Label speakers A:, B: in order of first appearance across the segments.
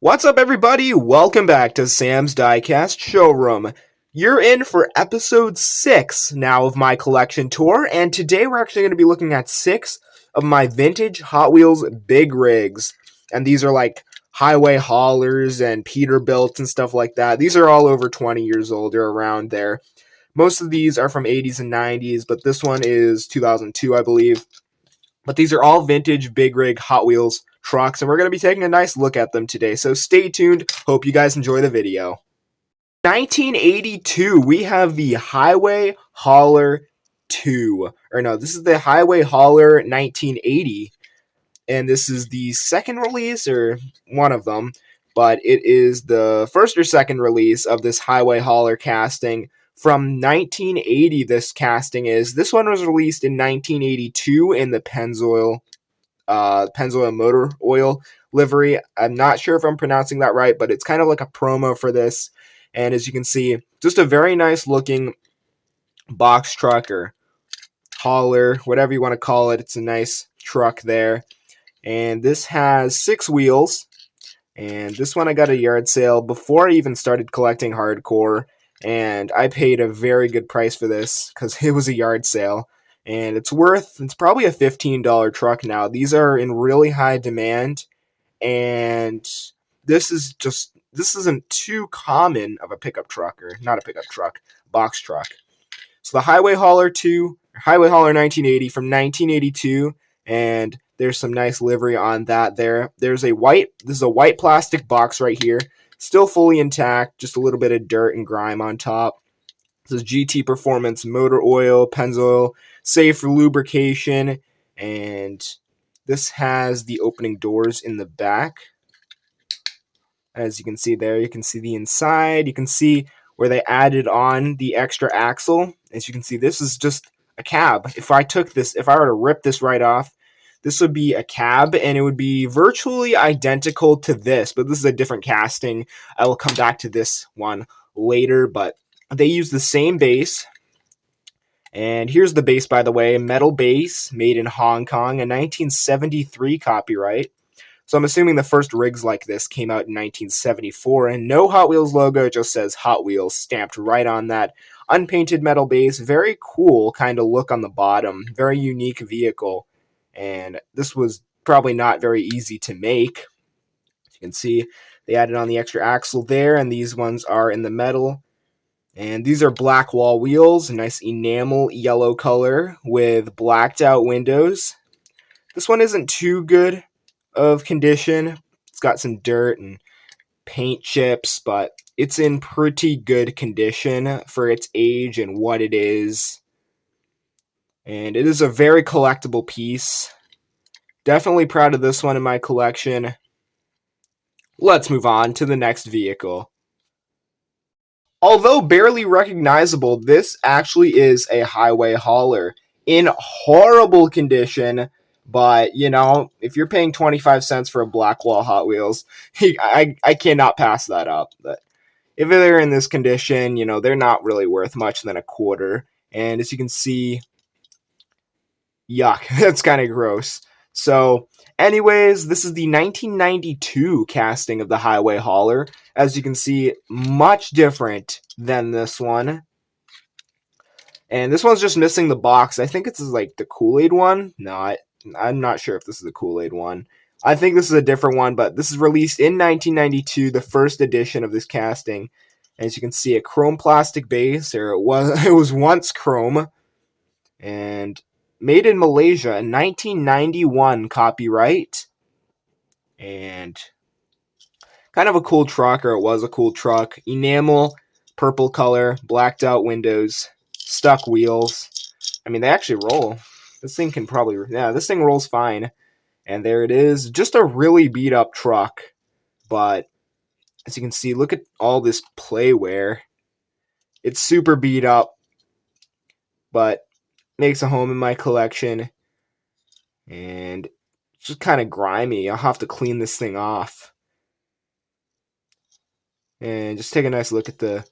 A: What's up, everybody? Welcome back to Sam's Diecast Showroom. You're in for episode 6 now of my collection tour, and today we're actually going to be looking at 6 of my vintage Hot Wheels big rigs. And these are like Hiway Haulers and Peterbilts and stuff like that. These are all over 20 years old or around there. Most of these are from 80s and 90s, but this one is 2002, I believe. But these are all vintage big rig Hot Wheels trucks, and we're going to be taking a nice look at them today. So stay tuned. Hope you guys enjoy the video. 1982, we have the Hiway Hauler 2. Or no, this is the Hiway Hauler 1980. And this is the second release, or one of them. But it is the first or second release of this Hiway Hauler casting. From 1980, this casting is. This one was released in 1982 in the Pennzoil motor oil livery. I'm not sure if I'm pronouncing that right, but it's kind of like a promo for this. And as you can see, just a very nice looking box truck or hauler, whatever you want to call it. It's a nice truck there. And this has 6 wheels. And this one I got at a yard sale before I even started collecting hardcore. And I paid a very good price for this because it was a yard sale. And it's probably a $15 truck now. These are in really high demand. And this isn't too common of a pickup truck, or not a pickup truck, box truck. So the Hiway Hauler 2, Hiway Hauler 1980 from 1982. And there's some nice livery on that there. This is a white plastic box right here. Still fully intact, just a little bit of dirt and grime on top. This is GT Performance motor oil, Pennzoil, safe for lubrication, and this has the opening doors in the back. As you can see there, you can see the inside. You can see where they added on the extra axle. As you can see, this is just a cab. If I were to rip this right off, this would be a cab, and it would be virtually identical to this, but this is a different casting. I will come back to this one later, but they use the same base. And here's the base, by the way, metal base, made in Hong Kong, a 1973 copyright. So I'm assuming the first rigs like this came out in 1974, and no Hot Wheels logo, it just says Hot Wheels stamped right on that unpainted metal base. Very cool kind of look on the bottom, very unique vehicle. And this was probably not very easy to make. As you can see, they added on the extra axle there, and these ones are in the metal. And these are black wall wheels, a nice enamel yellow color with blacked out windows. This one isn't too good of condition. It's got some dirt and paint chips, but it's in pretty good condition for its age and what it is. And it is a very collectible piece. Definitely proud of this one in my collection. Let's move on to the next vehicle. Although barely recognizable, this actually is a Hiway Hauler in horrible condition. But, you know, if you're paying 25 cents for a black wall Hot Wheels, I cannot pass that up. But if they're in this condition, you know, they're not really worth much than a quarter. And as you can see, yuck, that's kind of gross. So, anyways, this is the 1992 casting of the Hiway Hauler. As you can see, much different than this one. And this one's just missing the box. I think it's like the Kool-Aid one. No, I'm not sure if this is the Kool-Aid one. I think this is a different one, but this is released in 1992, the first edition of this casting. As you can see, a chrome plastic base, or it was once chrome. And made in Malaysia, a 1991 copyright. And kind of a cool truck, or it was a cool truck. Enamel, purple color, blacked out windows, stuck wheels. I mean, they actually roll. This thing this thing rolls fine. And there it is. Just a really beat up truck. But as you can see, look at all this playwear. It's super beat up, but makes a home in my collection. And it's just kind of grimy. I'll have to clean this thing off. And just take a nice look at the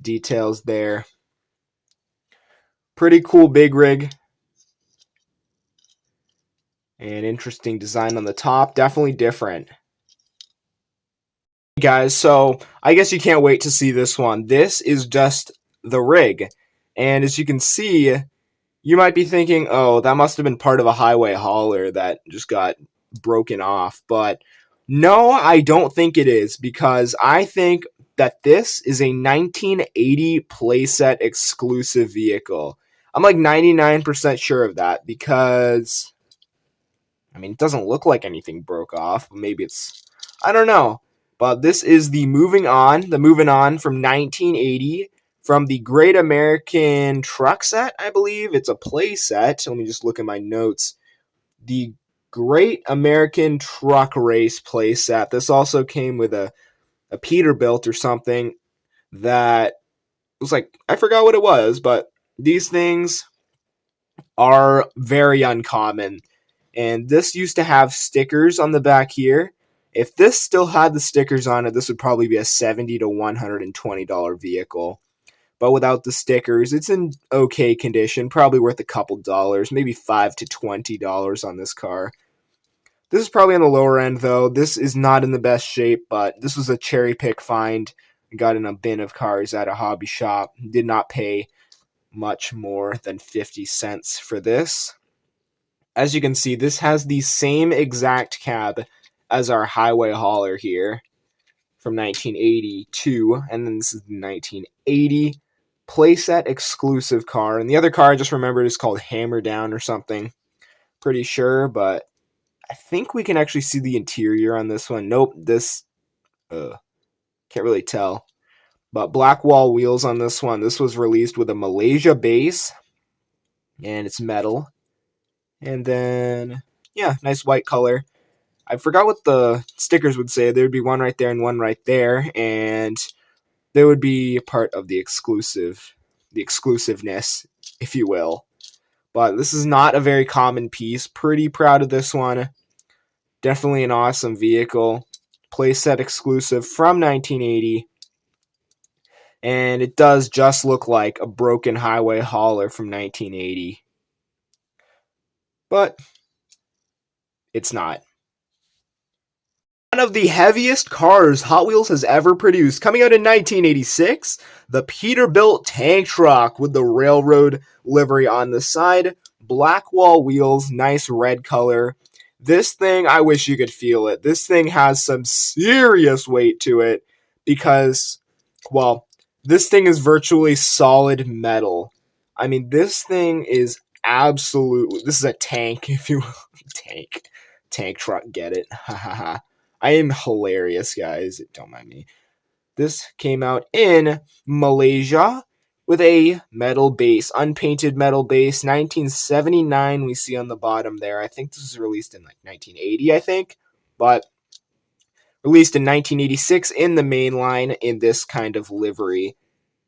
A: details there. Pretty cool big rig. And interesting design on the top. Definitely different. Guys, so I guess you can't wait to see this one. This is just the rig. And as you can see, you might be thinking, oh, that must have been part of a Hiway Hauler that just got broken off. But no, I don't think it is, because I think that this is a 1980 playset exclusive vehicle. I'm like 99% sure of that, because, I mean, it doesn't look like anything broke off. Maybe it's, I don't know. But this is the Moving On from 1980, from the Great American Truck Set, I believe. It's a play set. Let me just look at my notes. The Great American Truck Race play set. This also came with a Peterbilt or something that was like, I forgot what it was, but these things are very uncommon. And this used to have stickers on the back here. If this still had the stickers on it, this would probably be a $70 to $120 vehicle. But without the stickers, it's in okay condition, probably worth a couple dollars, maybe $5 to $20 on this car. This is probably on the lower end, though. This is not in the best shape, but this was a cherry pick find. I got in a bin of cars at a hobby shop. Did not pay much more than 50 cents for this. As you can see, this has the same exact cab as our Hiway Hauler here from 1982, and then this is the 1980 playset exclusive car. And the other car I just remembered is called Hammer Down or something. Pretty sure, but I think we can actually see the interior on this one. Nope, this can't really tell. But black wall wheels on this one. This was released with a Malaysia base, and it's metal. And then, yeah, nice white color. I forgot what the stickers would say. There would be one right there and one right there, and there would be part of the exclusiveness, if you will. But this is not a very common piece. Pretty proud of this one. Definitely an awesome vehicle. Playset exclusive from 1980. And it does just look like a broken Hiway Hauler from 1980. But it's not. One of the heaviest cars Hot Wheels has ever produced. Coming out in 1986, the Peterbilt tank truck with the railroad livery on the side. Black wall wheels, nice red color. This thing, I wish you could feel it. This thing has some serious weight to it because, well, this thing is virtually solid metal. I mean, this thing is absolutely, this is a tank, if you will. Tank truck, get it? Ha ha ha. I am hilarious, guys. Don't mind me. This came out in Malaysia with a metal base, unpainted metal base, 1979 we see on the bottom there. I think this was released in like 1980, I think. But released in 1986 in the Mainline in this kind of livery.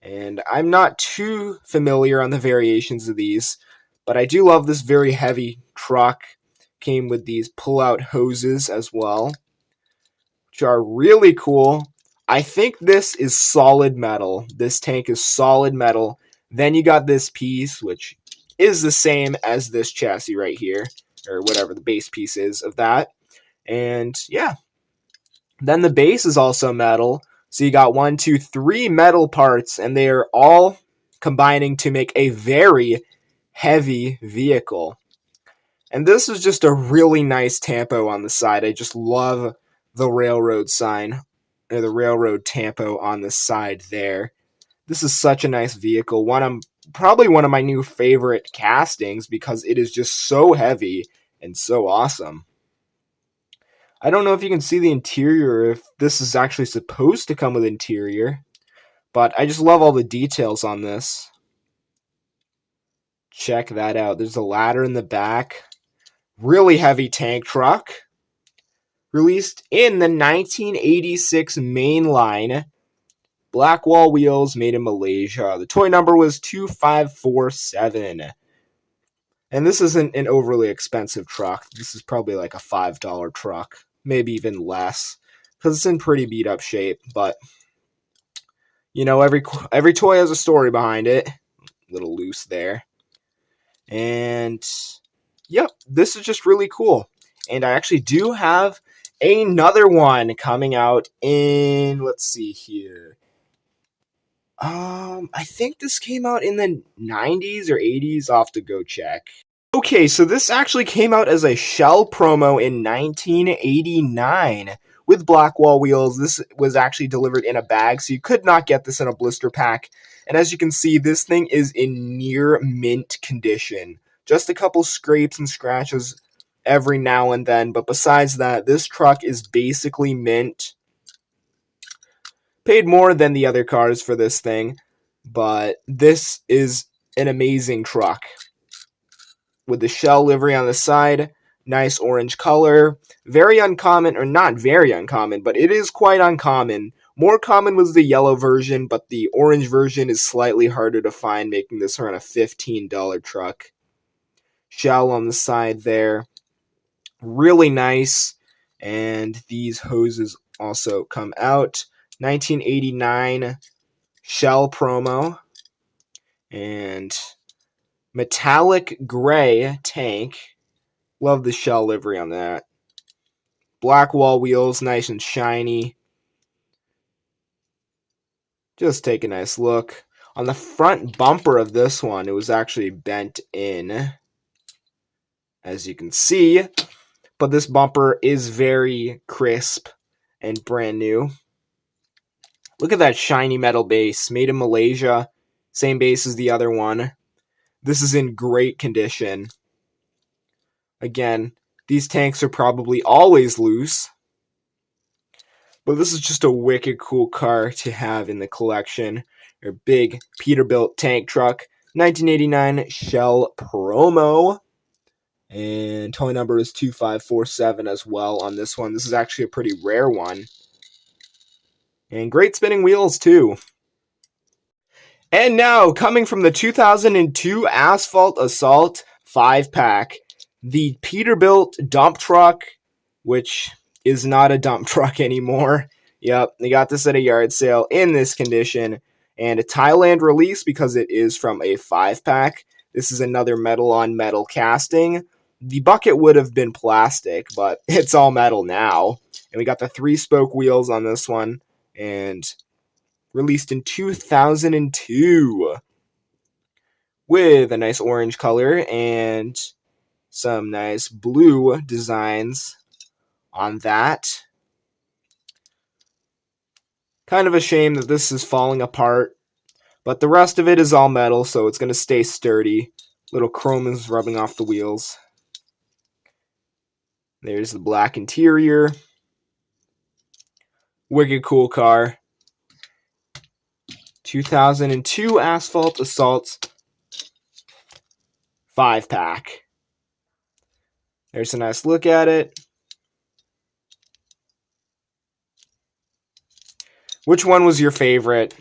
A: And I'm not too familiar on the variations of these, but I do love this very heavy truck. Came with these pull-out hoses as well, which are really cool. I think this is solid metal. This tank is solid metal. Then you got this piece, which is the same as this chassis right here, or whatever the base piece is of that. And yeah, then the base is also metal. So you got 1, 2, 3 metal parts, and they are all combining to make a very heavy vehicle. And this is just a really nice tampo on the side. I just love the railroad sign, or the railroad tampo on the side there. This is such a nice vehicle. Probably one of my new favorite castings because it is just so heavy and so awesome. I don't know if you can see the interior, if this is actually supposed to come with interior, but I just love all the details on this. Check that out. There's a ladder in the back. Really heavy tank truck. Released in the 1986 Mainline. Black wall wheels, made in Malaysia. The toy number was 2547. And this isn't an overly expensive truck. This is probably like a $5 truck. Maybe even less. Because it's in pretty beat up shape. But, you know, every toy has a story behind it. A little loose there. And, yep, this is just really cool. And I actually do have another one coming out in, let's see here. I think this came out in the 90s or 80s. I'll have to go check. Okay, so this actually came out as a shell promo in 1989 with black wall wheels. This was actually delivered in a bag, so you could not get this in a blister pack. And as you can see, this thing is in near mint condition. Just a couple scrapes and scratches every now and then, but besides that, this truck is basically mint. Paid more than the other cars for this thing, but this is an amazing truck. With the shell livery on the side, nice orange color, very uncommon, or not very uncommon, but it is quite uncommon. More common was the yellow version, but the orange version is slightly harder to find, making this around a $15 truck. Shell on the side there, really nice, and these hoses also come out. 1989 shell promo, and metallic gray tank. Love the shell livery on that. Black wall wheels, nice and shiny. Just take a nice look. On the front bumper of this one, it was actually bent in, as you can see. But this bumper is very crisp and brand new. Look at that shiny metal base, made in Malaysia. Same base as the other one. This is in great condition. Again, these tanks are probably always loose. But this is just a wicked cool car to have in the collection. Your big Peterbilt tank truck. 1989 Shell promo. And toy number is 2547 as well on this one. This is actually a pretty rare one. And great spinning wheels too. And now, coming from the 2002 Asphalt Assault 5-pack, the Peterbilt dump truck, which is not a dump truck anymore. Yep, they got this at a yard sale in this condition. And a Thailand release because it is from a 5-pack. This is another metal-on-metal casting. The bucket would have been plastic, but it's all metal now. And we got the 3-spoke wheels on this one. And released in 2002 with a nice orange color and some nice blue designs on that. Kind of a shame that this is falling apart, but the rest of it is all metal, so it's going to stay sturdy. Little chrome is rubbing off the wheels. There's the black interior. Wicked cool car. 2002 Asphalt Assault 5-pack. There's a nice look at it. Which one was your favorite?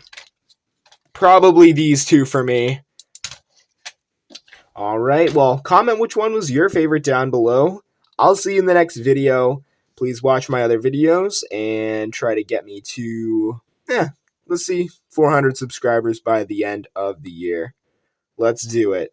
A: Probably these two for me. Alright, well, comment which one was your favorite down below. I'll see you in the next video. Please watch my other videos and try to get me to, let's see, 400 subscribers by the end of the year. Let's do it.